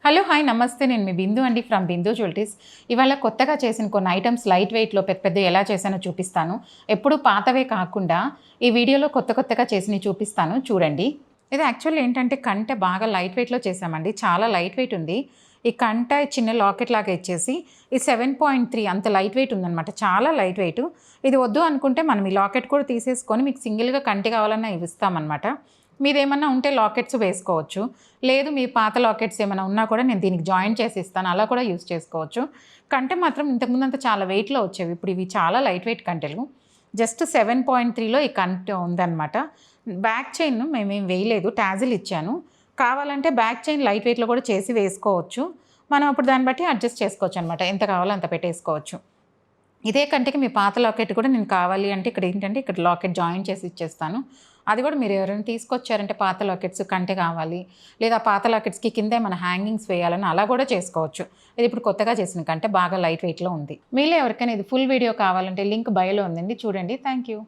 Hello hi నమస్తే నేను మీ బిందు అండి ఫ్రమ్ బిందు జ్యువెలరీస్. ఇవాళ కొత్తగా చేసిన కొన్ని ఐటమ్స్ లైట్ వెయిట్లో పెద్ద పెద్ద ఎలా చేశానో చూపిస్తాను. ఎప్పుడు పాతవే కాకుండా ఈ వీడియోలో కొత్తగా చేసినవి చూపిస్తాను చూడండి. ఇది యాక్చువల్లీ ఏంటంటే కంట బాగా లైట్ వెయిట్లో చేసామండి. చాలా లైట్ వెయిట్ ఉంది. ఈ కంట చిన్న లాకెట్ లాగా ఇచ్చేసి ఈ 7.3 అంత లైట్ వెయిట్ ఉందన్నమాట. చాలా లైట్ వెయిట్. ఇది వద్దు అనుకుంటే మనం ఈ లాకెట్ కూడా తీసేసుకొని మీకు సింగిల్గా కంటి కావాలన్నా ఇవి ఇస్తామన్నమాట. మీదేమన్నా ఉంటే లాకెట్స్ వేసుకోవచ్చు. లేదు మీ పాత లాకెట్స్ ఏమైనా ఉన్నా కూడా నేను దీనికి జాయిన్ చేసి ఇస్తాను. అలా కూడా యూస్ చేసుకోవచ్చు. కంటె మాత్రం ఇంతకుముందంతా చాలా వెయిట్‌లో వచ్చేవి. ఇప్పుడు ఇవి చాలా లైట్ వెయిట్ కంటెలు. జస్ట్ 7.3లో ఈ కంటె ఉందన్నమాట. బ్యాక్ చైన్ మేమేం వేయలేదు. టాజిల్ ఇచ్చాను. కావాలంటే బ్యాక్ చైన్ లైట్ వెయిట్‌లో కూడా చేసి వేసుకోవచ్చు. మనం అప్పుడు దాన్ని బట్టి అడ్జస్ట్ చేసుకోవచ్చు అనమాట. ఎంత కావాలో అంత పెట్టేసుకోవచ్చు. ఇదే కంటికి మీ పాత లాకెట్ కూడా నేను కావాలి అంటే ఇక్కడ ఏంటంటే ఇక్కడ లాకెట్ జాయిన్ చేసి ఇచ్చేస్తాను. అది కూడా మీరు ఎవరైనా తీసుకొచ్చారంటే పాత లాకెట్స్ కంటే కావాలి, లేదా పాత లాకెట్స్కి కింద మన హ్యాంగింగ్స్ వేయాలని అలా కూడా చేసుకోవచ్చు. ఇది ఇప్పుడు కొత్తగా చేసిన కంటే బాగా లైట్ వెయిట్లో ఉంది. మీలో ఎవరికైనా ఇది ఫుల్ వీడియో కావాలంటే లింక్ బయోలో ఉందండి, చూడండి. Thank you.